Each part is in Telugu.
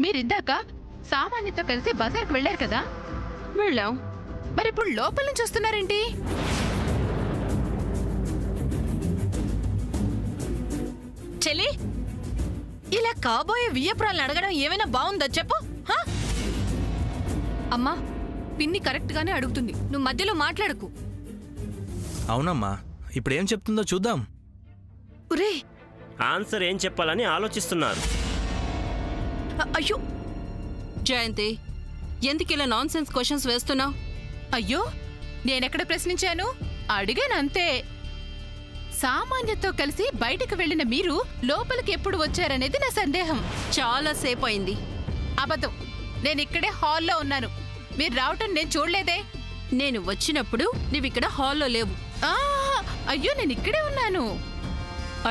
మీరిందాక సామాన్యతో కలిసి బజార్కి వెళ్ళారు కదా? వెళ్ళాం. మరి ఇప్పుడు లోపల నుంచి వస్తున్నారేంటి? చెల్లి, ఇలా కాబోయే వియ్యపురాలను అడగడం ఏమైనా బాగుందో చెప్పు. అమ్మా, పిన్ని కరెక్ట్ గానే అడుగుతుంది, నువ్వు మధ్యలో మాట్లాడకు. అవునమ్మా, ఇప్పుడేం చెప్తుందో చూద్దాం. ఒరే, ఆన్సర్ ఏం చెప్పాలని ఆలోచిస్తున్నారు. అయ్యో జయంతి, ఎందుకు ఇలా నాన్ సెన్స్ క్వశ్చన్స్ వేస్తున్నావు? అయ్యో, నేనెక్కడ ప్రశ్నించాను? అడిగాను అంతే. సామాన్యతో కలిసి బయటికి వెళ్ళిన మీరు లోపలికి ఎప్పుడు వచ్చారనేది నా సందేహం. చాలా సేపు అయింది. అబద్ధం. నేనిక్కడే హాల్లో ఉన్నాను. మీరు రావటం నేను చూడలేదే. నేను వచ్చినప్పుడు నీవిక్కడ హాల్లో లేవు. ఆ, అయ్యో, నేను ఇక్కడే ఉన్నాను.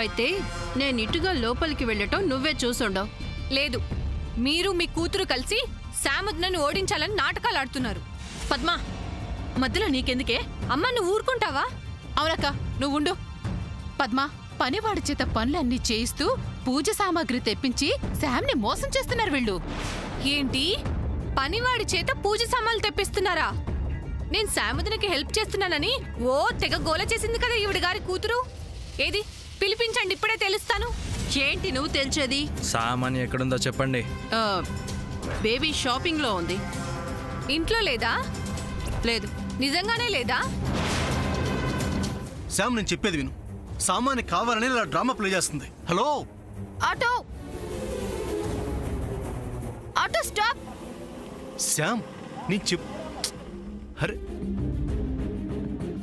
అయితే నేను ఇటుగా లోపలికి వెళ్ళటం నువ్వే చూసుండవు. లేదు, మీరు మీ కూతురు కలిసి శాముద్నను ఓడించాలని నాటకాలు ఆడుతున్నారు. పద్మా, మధ్యలో నీకెందుకే? అమ్మ, నువ్వు ఊరుకుంటావా? అవునక్క, నువ్వు ఉండు. పద్మా, పనివాడి చేత పనులన్నీ చేయిస్తూ పూజ సామాగ్రి తెప్పించి శామ్ని మోసం చేస్తున్నారు వీళ్ళు. ఏంటి, పనివాడి చేత పూజ సామాన్లు తెప్పిస్తున్నారా? నేను శాముద్నికి హెల్ప్ చేస్తున్నానని ఓ తెగ గోల చేసింది కదా ఈవిడ గారి కూతురు. ఏది, పిలిపించండి, ఇప్పుడే తెలుస్తాను. ఏంటి నువ్వు తెలిసేది? సామాన్య ఎక్కడుందో చెప్పండి. బేబీ షాపింగ్ లో ఉంది. ఇంట్లో లేదా? లేదు. నిజంగానే లేదా? శామ్, నేను చెప్పేది విను. సామాన్య కావాలని ఇలా డ్రామా ప్లే చేస్తుంది. Hello, auto auto stop. Sam, నేను అరే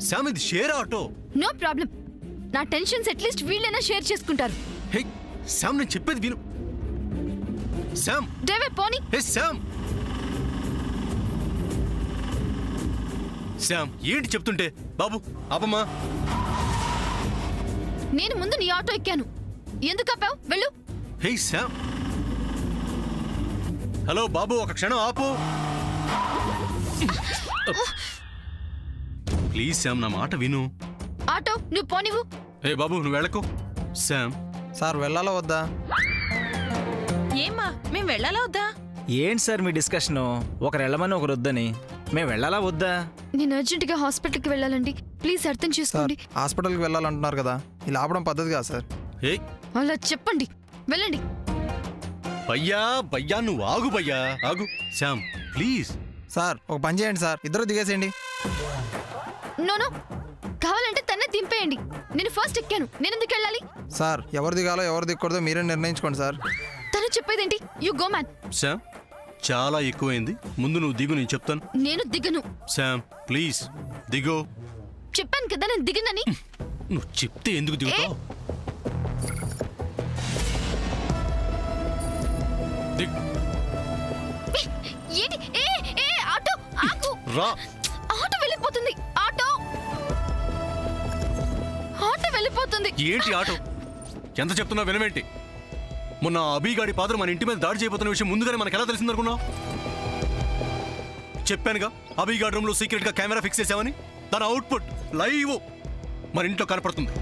శామ్, ఇది షేర్ ఆటో. No problem. నా టెన్షన్స్ అట్లీస్ట్ వీళ్ళైనా షేర్ చేసుకుంటారు. హే శామ్, నేను చెప్పేది విను. శామ్, డ్రైవర్ పోనీ. హే శామ్. శామ్, ఏంటి చెప్తుంటే? బాబు ఆపమ్మా. నేను ముందు నీ ఆటో ఎక్కాను. ఎందుకు ఆపావు? వెళ్ళు. హే శామ్. హలో బాబు, ఒక క్షణం ఆపు. ప్లీజ్ శామ్, నా మాట విను. ఆటో నువ్వు పోనివ్వు. హే బాబు, నువ్వు వెళ్ళకు. శామ్. సార్, వెళ్ళాలా వద్దా? ఏమ్మా, మేం వెళ్ళాలా వద్దా? ఏంటి సార్ మీ డిస్కషను? ఒకరు వెళ్ళమని ఒకరు వద్దని. మేము వెళ్ళాలా వద్దా? నేను అర్జెంటుగా హాస్పిటల్కి వెళ్ళాలండి. ప్లీజ్ అర్థం చేసుకోండి. హాస్పిటల్కి వెళ్ళాలంటున్నారు కదా, ఇలా ఆపడం పద్ధతి కాదు సార్. హే అలా చెప్పండి, వెళ్ళండి. భయ్యా భయ్యా, నువ్వు ఆగు భయ్యా, ఆగు. Sam please. సార్, ఒక పని చేయండి సార్, ఇద్దరు దిగేసేయండి. నోనో, కావాలంటే తన్నే దింపేయండి. నేను ఫస్ట్ ఎక్కాను, నేను ఎందుకు వెళ్ళాలి? సార్, ఎవరు దిగాలో ఎవరు దిగకూడదో మీరే నిర్ణయించుకోండి సార్. తను చెప్పేదేంటి? You go man. శామ్, చాలా ఎక్కువైంది. ముందు నువ్వు దిగు, నేను చెప్తాను. నేను దిగను. Sam please దిగో. చెప్పాను కదా నేను దిగనని. నువ్వు చెప్తే ఎందుకు దిగుతావు? ఏంటి? ఏ ఏ ఆటో ఆగు. రా. ఆటో వెళ్ళిపోతుంది. ఆటో ఆటో వెళ్ళిపోతుంది. ఏంటి ఆటో? ఎంత చెప్తున్నా వినవేంటి? మొన్న అభిగాడి పాత్ర మన ఇంటి మీద దాడి చేయబోతున్న విషయం ముందుగానే మనకు ఎలా తెలిసిందనుకున్నావు? చెప్పానుగా, అభిగాడి రూమ్ లో సీక్రెట్ గా కెమెరా ఫిక్స్ చేసామని. దాని అవుట్పుట్ లైవ్ మన ఇంట్లో కనపడుతుంది.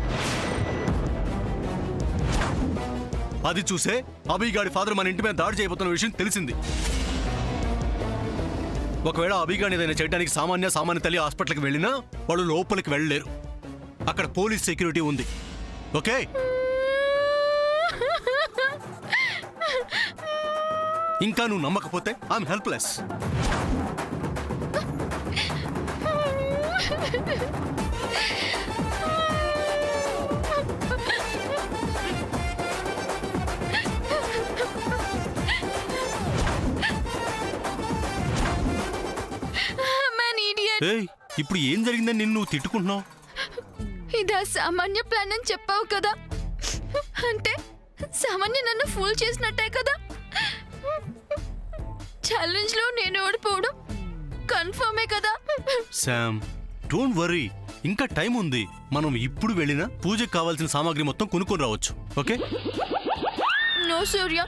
అది చూసే అభిగాడి ఫాదర్ మన ఇంటి మీద దాడి చేయబోతున్న విషయం తెలిసింది. ఒకవేళ అభిగాని ఏదైనా చేయడానికి సామాన్య తల్లి హాస్పిటల్కి వెళ్ళినా వాళ్ళు లోపలికి వెళ్ళలేరు. అక్కడ పోలీస్ సెక్యూరిటీ ఉంది. ఓకే? ఇంకా నువ్వు నమ్మకపోతే ఐఎమ్ హెల్ప్లెస్. ఇప్పుడు ఏం జరిగిందని నిన్ను నువ్వు తిట్టుకుంటున్నావు? ఇదా సామాన్య ప్లాన్ అని చెప్పావు కదా, అంటే సామాన్య నన్ను ఫూల్ చేసినట్టే కదా. ఛాలెంజ్ లో నేను ఓడిపోవడం కన్ఫర్మే కదా. శామ్, డోంట్ వరీ, ఇంకా టైం ఉంది. మనం ఇప్పుడు వెళ్ళినా పూజకు కావాల్సిన సామాగ్రి మొత్తం కొనుక్కొని రావచ్చు. ఓకే? నో సూర్య,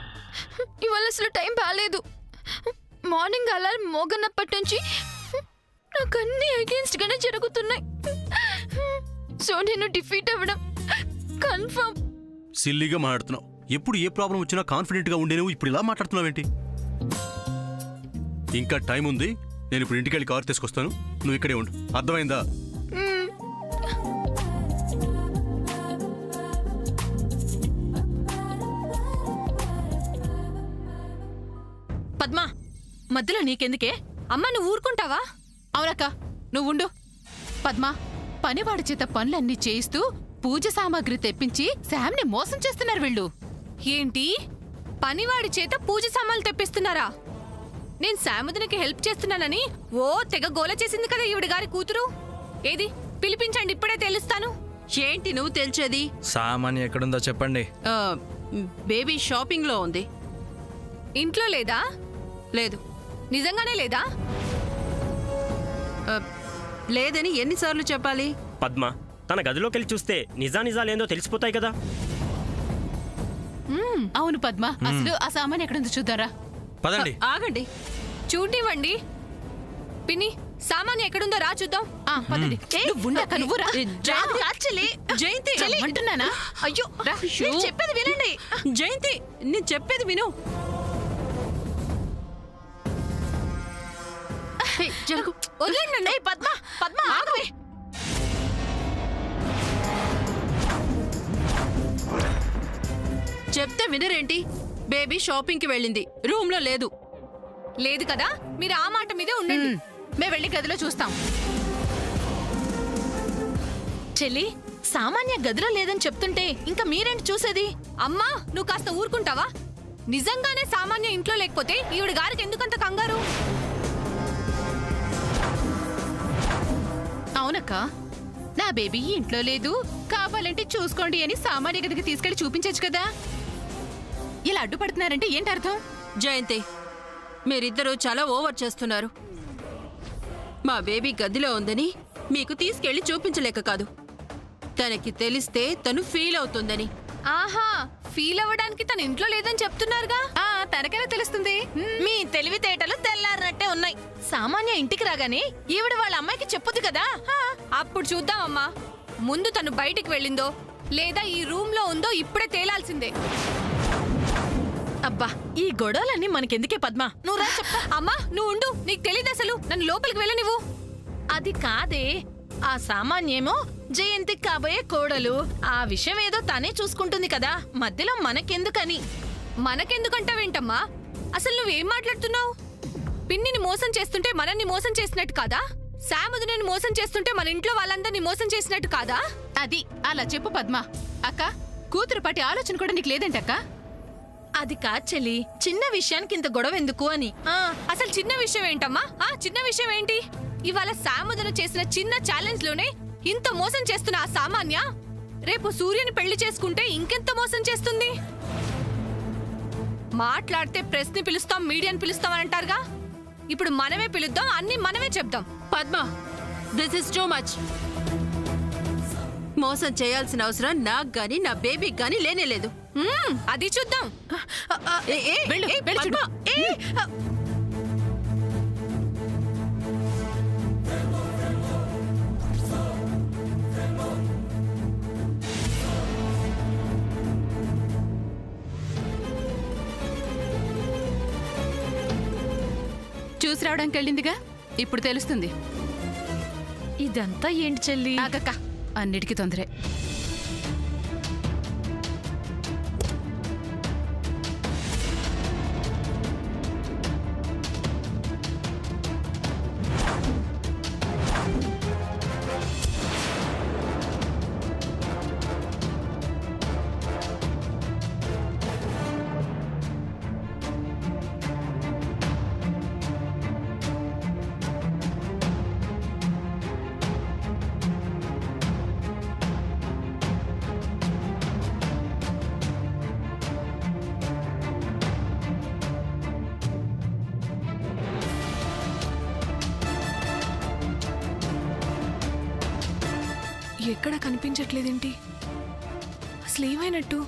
ఇవాళ అసలు టైం బాగాలేదు. మార్నింగ్ అలారం మోగనప్పటి నుంచి నాకు అన్ని అగేన్స్ట్ గానే జరుగుతున్నాయి. సో నేను డిఫీట్ అవ్వడం కన్ఫర్మ్. సిల్లీగా మాట్లాడుతున్నావు. ఎప్పుడు ఏ ప్రాబ్లం వచ్చినా కాన్ఫిడెంట్ గా ఉండే నువ్వు ఇప్పుడు ఇలా మాట్లాడుతున్నావేంటి? ఇంకా టైం ఉంది. నేను ఇప్పుడు ఇంటికి వెళ్ళి కారు తీసుకొస్తాను. నువ్వు ఇక్కడే ఉండు. అర్థమైందా? పద్మా, మధ్యలో నీకెందుకే? అమ్మ నువ్వు ఊరుకుంటావా? అవునక్క నువ్వుండు. పద్మా, పనివాడి చేత పనులన్నీ చేయిస్తూ పూజ సామాగ్రి తెప్పించి శామ్ని మోసం చేస్తున్నారు వీళ్ళు. ఏంటి, పనివాడి చేత పూజ సామాన్లు తెప్పిస్తున్నారా? నేను శామదునికి హెల్ప్ చేస్తున్నానని ఓ తెగ గోల చేసింది కదా ఈవిడ గారి కూతురు. ఏది పిలిపించండి, ఇప్పుడే తెలుస్తాను. ఏంటి నువ్వు తెలిసేది? సామాన్యం ఎక్కడుందో చెప్పండి. బేబీ షాపింగ్ లో ఉంది. ఇంట్లో లేదా? లేదు. నిజంగానే లేదా? ఆ, లేదని ఎన్నిసార్లు చెప్పాలి? పద్మ, తన గదిలోకి వెళ్ళి చూస్తే నిజాలేందో తెలిసిపోతాయి కదా. అవును పద్మ, అసలు ఆ సామాన్ ఎక్కడుందో చూద్దారా. పదండి. ఆగండి. చూడివ్వండి. పిన్ని, సామాన్ ఎక్కడుందో రా చూద్దాం. పదండి. నువ్వుండక్క, నువ్వు రా. జయంతి అంటున్నానా? అయ్యో రా, నేను చెప్పేది వినండి. జయంతి, నేను చెప్పేది విను. జరుగు. వదిలేండి నన్ను. పద్మ, పద్మ ఆగవే. చెప్తే వినరేంటి? బేబీ షాపింగ్ కి వెళ్ళింది, రూమ్ లో లేదు. లేదు కదా, మీరు ఆ మాట మీదే ఉండండి. మేము వెళ్ళి గదిలో చూస్తాం. చెల్లి, సామాన్య గదిలో లేదని చెప్తుంటే ఇంకా మీరేంటి చూసేది? అమ్మా నువ్వు కాస్త ఊరుకుంటావా? నిజంగానే సామాన్య ఇంట్లో లేకపోతే ఈవిడ గారికి ఎందుకంత కంగారు? అవునక్క, నా బేబీ ఇంట్లో లేదు, కావాలంటే చూసుకోండి అని సామాన్య గదికి తీసుకెళ్లి చూపించచ్చు కదా. ఇలా అడ్డుపడుతున్నారంటే ఏంటి అర్థం? జయంతి, మీరిద్దరూ చాలా ఓవర్ చేస్తున్నారు. మా బేబీ గదిలో ఉందని మీకు తీసుకెళ్లి చూపించలేక కాదు, తనకి తెలిస్తే తను ఫీల్ అవుతుందని. ఆహా, ఫీల్ అవ్వడానికి తన ఇంట్లో లేదని చెప్తున్నారుగా. తనకైనా తెలుస్తుంది. మీ తెలివితేటలు తెల్లారినట్టే ఉన్నాయి. సామాన్య ఇంటికి రాగానే ఈవిడ వాళ్ళ అమ్మాయికి చెప్పుద్ది కదా. అప్పుడు చూద్దామమ్మా. ముందు తను బయటికి వెళ్ళిందో లేదా ఈ రూమ్ లో ఉందో ఇప్పుడే తేలాల్సిందే. అబ్బా, ఈ గొడవలన్నీ మనకెందుకే పద్మ, నువ్వు రా చెప్తా. అమ్మా నువ్వు ఉండు, నీకు తెలియదు అసలు. నన్ను లోపలికి వెళ్ళనివ్వు. అది కాదే, ఆ సామాన్యేమో జయంతికి కాబోయే కోడలు. ఆ విషయం ఏదో తనే చూసుకుంటుంది కదా, మధ్యలో మనకెందుకని. మనకెందుకంటావేంటమ్మా? అసలు నువ్వేం మాట్లాడుతున్నావు? పిన్నిని మోసం చేస్తుంటే మనల్ని మోసం చేసినట్టు కాదా? శామదుని మోసం చేస్తుంటే మన ఇంట్లో వాళ్ళందరినీ మోసం చేసినట్టు కాదా? అది అలా చెప్పు పద్మ. అక్క, కూతురు పాటి ఆలోచన కూడా నీకు లేదంటక్క. అది కాదు చెల్లి, చిన్న విషయానికి ఇంత గొడవ ఎందుకు అని. అసలు చిన్న విషయం ఏంటమ్మా? చిన్న విషయం ఏంటి? ఇవాళ శామదున చేసిన చిన్న ఛాలెంజ్ లోనే ఇంత మోసం చేస్తున్న ఆ సామాన్య రేపు సూర్యుని పెళ్లి చేసుకుంటే ఇంకెంత మోసం చేస్తుంది? మాట్లాడితే ప్రెస్ ని పిలుస్తాం, మీడియాని పిలుస్తాం అని అంటారుగా. ఇప్పుడు మనమే పిలుద్దాం, అన్ని మనమే చెప్దాం. Padma, this is too much. మోసం చేయాల్సిన అవసరం నాకు గాని నా బేబీకి గాని లేనేలేదు. అది చూద్దాం. వెళ్ళు, వెళ్ళు చూడు. చూసి రావడానికి వెళ్ళిందిగా, ఇప్పుడు తెలుస్తుంది. ఇదంతా ఏంటి చెల్లి? ఆగక్క, అన్నిటికీ తొందరే. ఎక్కడ కనిపించట్లేదేంటి? అసలు ఏమైనట్టు?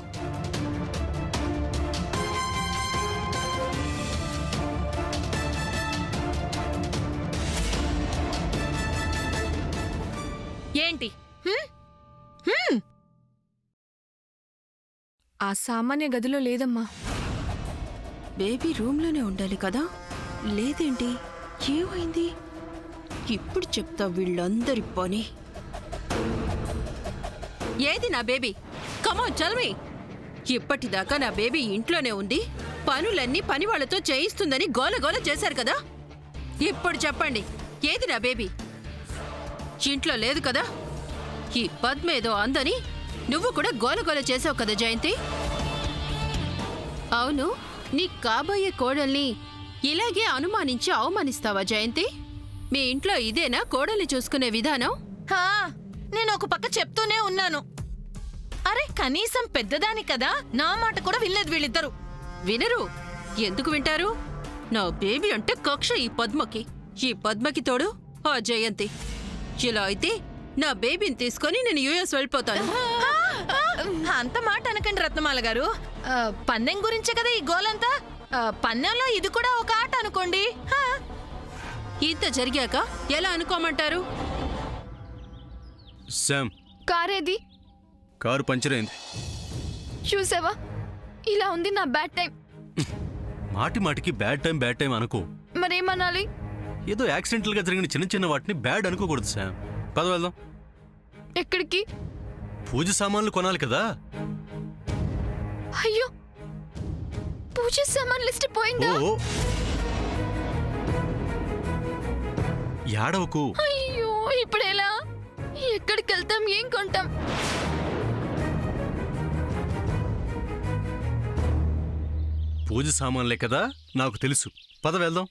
ఏంటి? ఆ సామాన్య గదిలో లేదమ్మా. బేబీ రూమ్లోనే ఉండాలి కదా? లేదేంటి? ఏమైంది? ఇప్పుడు చెప్తా వీళ్ళందరి పని. ఏది నా బేబీ? కమాన్ చల్మి. ఇప్పటిదాకా నా బేబీ ఇంట్లోనే ఉంది, పనులన్నీ పని వాళ్ళతో చేయిస్తుందని గోలగోల చేశారు కదా? ఇప్పుడు చెప్పండి, ఏది నా బేబీ? ఇంట్లో లేదు కదా? ఈ పద్మేదో అందని నువ్వు కూడా గోలగోల చేసావు కదా జయంతి? అవును, నీ కాబోయే కోడల్ని ఇలాగే అనుమానించి అవమానిస్తావా జయంతి? మీ ఇంట్లో ఇదేనా కోడల్ని చూసుకునే విధానం? హా, నేను ఒక పక్క చెప్తూనే ఉన్నాను. అరే కనీసం పెద్దదాని కదా, నా మాట కూడా వినలేదు వీళ్ళిద్దరు. వినరు. ఎందుకు వింటారు? నా బేబీ అంటే కక్ష ఈ పద్మకి తోడు ఆ జయంతి. ఇలా అయితే నా బేబీని తీసుకొని నేను యుఎస్ వెళ్ళిపోతాను. అంత మాట అనకండి రత్నమాల గారు. పన్నెం గురించే కదా ఈ గోలంతా. పన్నెంలో ఇది కూడా ఒక ఆట అనుకోండి. ఇంత జరిగాక ఎలా అనుకోమంటారు? శామ్, కారేది కారు పంచర్ అయింది. చూసావా, ఇలా ఉంది నా బ్యాడ్ టైం. మాటి మాటికి బ్యాడ్ టైం అనుకో. మరేమనాలి? ఏదో యాక్సిడెంటల్ గా జరిగిన చిన్న చిన్న వాటిని బ్యాడ్ అనుకోకూడదు శామ్. పద వెళ్దాం. ఎక్కడికి? పూజ సామాన్లు కొనాలి కదా. అయ్యో, పూజ సామాన్ లిస్ట్ పోయిందా? ఓ యాడవకు. అయ్యో, ఇప్పుడెలా? ఎక్కడికి వెళ్తాం? ఏం కొంటాం? పూజ సామాన్లే కదా, నాకు తెలుసు. పద వెళ్దాం.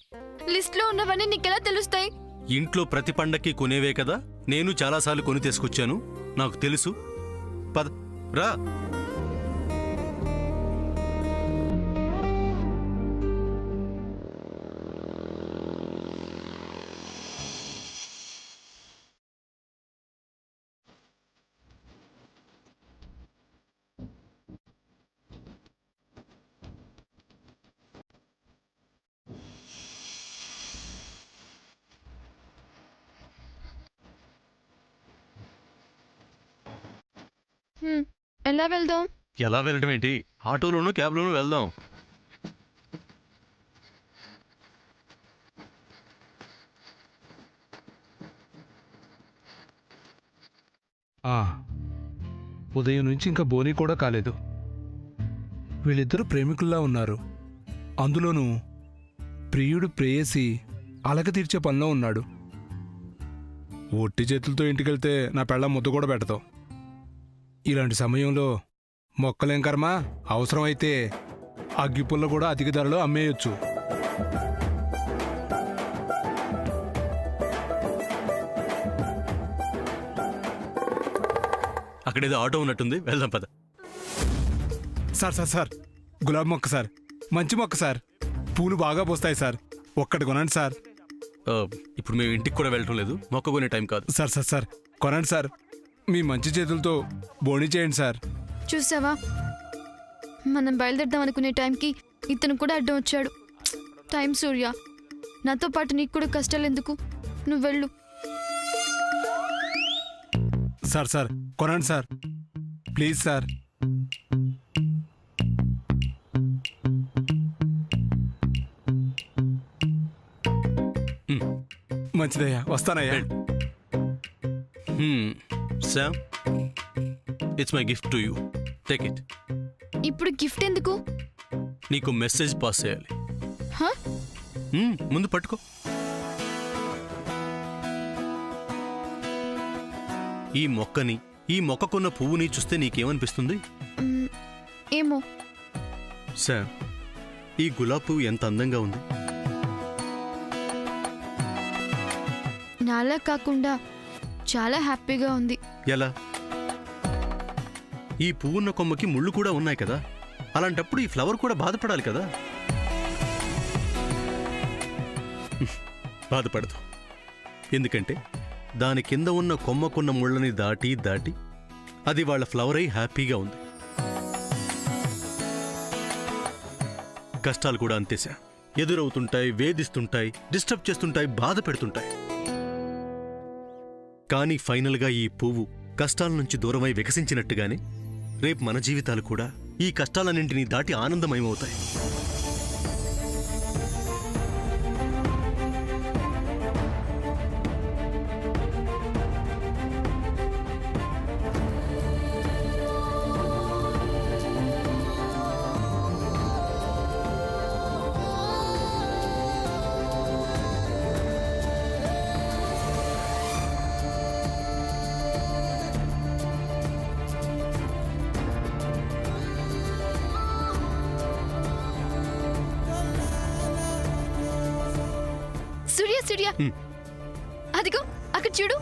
లిస్ట్ లో ఉన్నవన్నీ నీకెలా తెలుస్తాయి? ఇంట్లో ప్రతి పండక్కి కొనేవే కదా, నేను చాలాసార్లు కొని తీసుకొచ్చాను, నాకు తెలుసు. పద రా. ఎలా వెళ్దాం? ఎలా వెళ్ళడం ఏంటి? ఆటోలోనూ క్యాబ్లోనూ వెళ్దాం. ఉదయం నుంచి ఇంకా బోనీ కూడా కాలేదు. వీళ్ళిద్దరూ ప్రేమికుల్లా ఉన్నారు. అందులోనూ ప్రియుడు ప్రేయసి అలక తీర్చే పనిలో ఉన్నాడు. ఒట్టి చేతులతో ఇంటికెళ్తే నా పెళ్ళ ముద్ద కూడా పెడతావు. ఇలాంటి సమయంలో మొక్కలేం కర్మ, అవసరమైతే అగ్గిపుల్ల కూడా అధిక ధరలో అమ్మేయొచ్చు. అక్కడేదో ఆటో ఉన్నట్టుంది, వెళ్దాం పద. సార్ గులాబీ మొక్క సార్, మంచి మొక్క సార్, పూలు బాగా పోస్తాయి సార్, ఒక్కటి కొనండి సార్. ఇప్పుడు మేము ఇంటికి కూడా వెళ్ళటం లేదు, మొక్క కొనే టైం కాదు. సార్ కొనండి సార్, మీ మంచి చేతులతో బోణి చేయండి సార్. చూసావా, మనం బయలుదేరదాం అనుకునే టైంకి ఇతను కూడా అడ్డం వచ్చాడు. టైం సూర్య, నాతో పాటు నీకు కూడా కష్టాలు ఎందుకు? నువ్వు వెళ్ళు. సార్ కొనండి సార్, ప్లీజ్ సార్. మంచిదయ్యా, వస్తానయ్యా. Sam, it's my gift to you, take it. ఇప్పుడు గిఫ్ట్ ఎందుకు? నీకు మెసేజ్ పాస్ చేయాలి. హా? ముందు పట్టుకో. ఈ మొక్కని, ఈ మొక్కకున్న పువ్వుని చూస్తే నీకేమనిపిస్తుంది? ఏమో. శామ్, ఈ గులాబీ పువ్వు ఎంత అందంగా ఉంది. నాలా కాకుండా చాలా హ్యాపీగా ఉంది. ఎలా? ఈ పువ్వున్న కొమ్మకి ముళ్ళు కూడా ఉన్నాయి కదా, అలాంటప్పుడు ఈ ఫ్లవర్ కూడా బాధపడాలి కదా. బాధపడదు, ఎందుకంటే దాని కింద ఉన్న కొమ్మకున్న ముళ్ళని దాటి అది వాళ్ళ ఫ్లవర్ అయి హ్యాపీగా ఉంది. కష్టాలు కూడా అంతేశా, ఎదురవుతుంటాయి, వేధిస్తుంటాయి, డిస్టర్బ్ చేస్తుంటాయి, బాధ పెడుతుంటాయి. కానీ ఫైనల్గా ఈ పువ్వు కష్టాల నుంచి దూరమై వికసించినట్టుగానే రేపు మన జీవితాలు కూడా ఈ కష్టాలన్నింటినీ దాటి ఆనందమయమవుతాయి. సూర్య సూర్య అదిగో అక్కడ చూడు.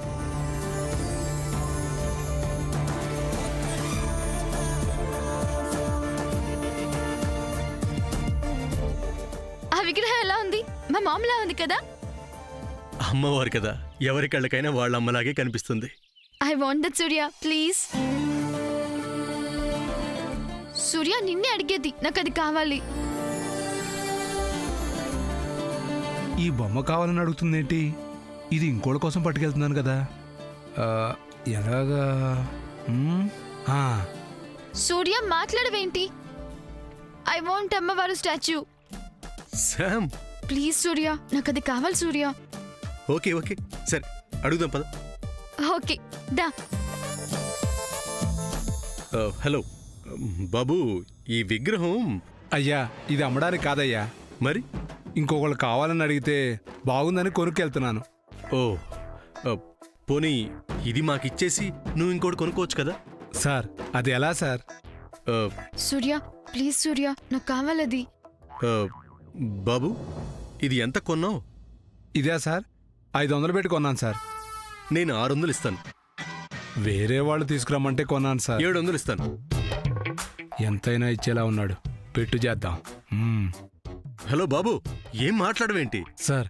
ఆ విగ్రహం ఎలా ఉంది? మా మామలా ఉంది కదా. అమ్మవారు కదా, ఎవరి కళ్ళకైనా వాళ్ళ అమ్మలాగే కనిపిస్తుంది. I want that Surya, please. Surya నిన్నే అడిగేది, నాకు అది కావాలి. ఈ బొమ్మ కావాలని అడుగుతుందేంటి? ఇది ఇంకోళ్ళ కోసం పట్టుకెళ్తున్నాను కదా. ఎలాగా? సూర్య మాట్లాడవేంటి? ఐ వాంట్ అమ్మవారు స్టాచ్యూ. శామ్, ప్లీజ్ సూర్య, నాకు అది కావాలి సూర్య. ఓకే ఓకే సరే, అడుగుదాం పద. ఓకే దా. హలో బాబు, ఈ విగ్రహం అయ్యా, ఇది అమ్మడానికి కాదయ్యా, మరి ఇంకొకళ్ళు కావాలని అడిగితే బాగుందని కొనుక్కెళ్తున్నాను. ఓ పోనీ ఇది మాకిచ్చేసి నువ్వు ఇంకోటి కొనుక్కోవచ్చు కదా. సార్ అది ఎలా సార్? సూర్య ప్లీజ్ సూర్య, నాకు కావాలి అది. బాబు, ఇది ఎంత కొన్నావు? ఇదే సార్, 500 పెట్టి కొన్నాను సార్. నేను 600 ఇస్తాను. వేరే వాళ్ళు తీసుకురమ్మంటే కొన్నాను సార్. 700 ఇస్తాను. ఎంతైనా ఇచ్చేలా ఉన్నాడు, పెట్టు చేద్దాం. హలో బాబు, ఏం మాట్లాడవేంటి? సార్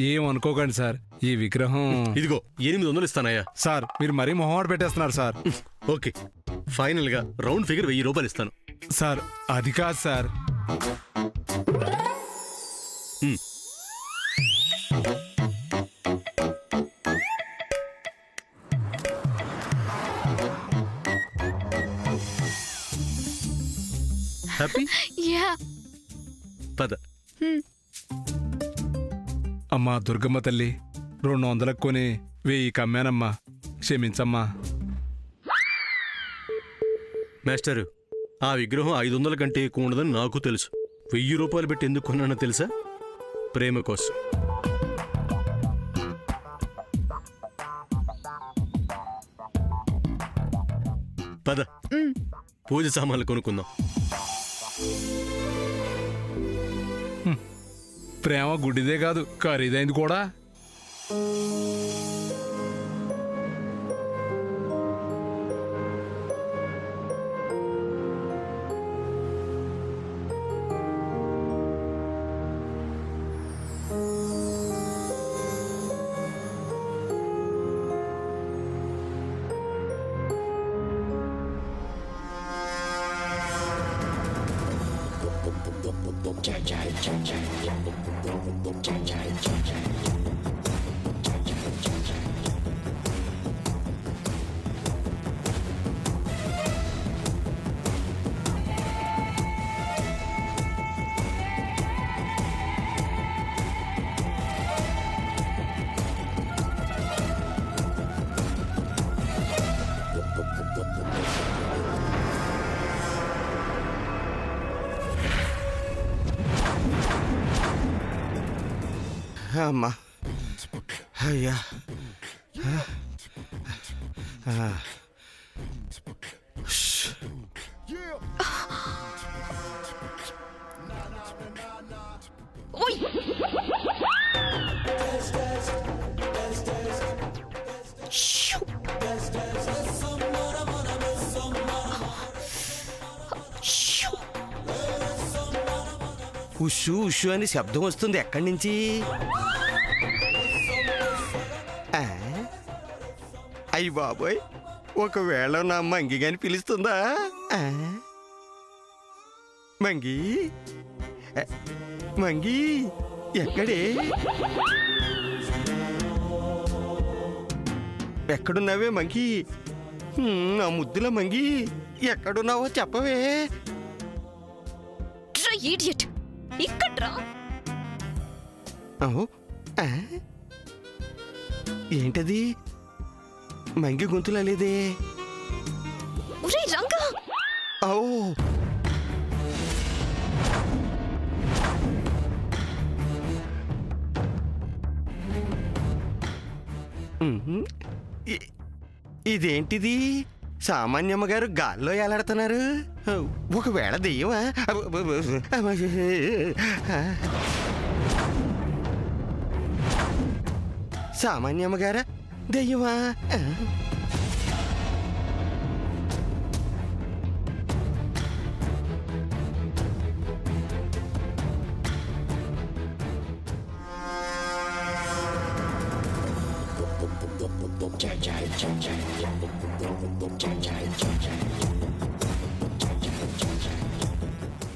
ఏం అనుకోకండి సార్, ఈ విగ్రహం ఇదిగో 800 ఇస్తానయ్యా. సార్ మీరు మరీ మొహమాట పెట్టేస్తున్నారు సార్. ఓకే, ఫైనల్ గా రౌండ్ ఫిగర్ 1000 రూపాయలు ఇస్తాను. సార్ అది కాదు సార్. హ్యాపీ? యా. పద. అమ్మా దుర్గమ్మ తల్లి, 200 కొని 1000 కమ్మానమ్మా, క్షమించమ్మా. మాస్టరు, ఆ విగ్రహం 500 కంటే ఎక్కువ ఉండదని నాకు తెలుసు. 1000 రూపాయలు పెట్టి ఎందుకు కొన్నానో తెలుసా? ప్రేమ కోసం. పద, పూజ సామాన్లు కొనుక్కుందాం. ప్రేమ గుడ్డిదే కాదు, ఖరీదైంది కూడా. అమ్మా, అయ్యా, ఉషు ఉషు అని శబ్దం వస్తుంది, ఎక్కడి నుంచి? అయ్యి బాబోయ్, ఒకవేళ నా మంగి గాని పిలుస్తుందా? మంగి, మంగి ఎక్కడే? ఎక్కడున్నావే మంగి? నా ముద్దుల మంగి, ఎక్కడున్నావో చెప్పవే. ఈడియట్, ఇక్కడ్రా. ఏంటది? మంగి గొంతులా లేదే. ఒరేయ్ రంగా! ఓ, ఇదేంటిది? సామాన్యమ్మ గారు గాల్లో ఎలాడుతున్నారు. ఒకవేళ దెయ్యమా? సామాన్యమ్మ గారా దెయ్యమా? Jai Jai Jai Jai Jai Jai Jai Jai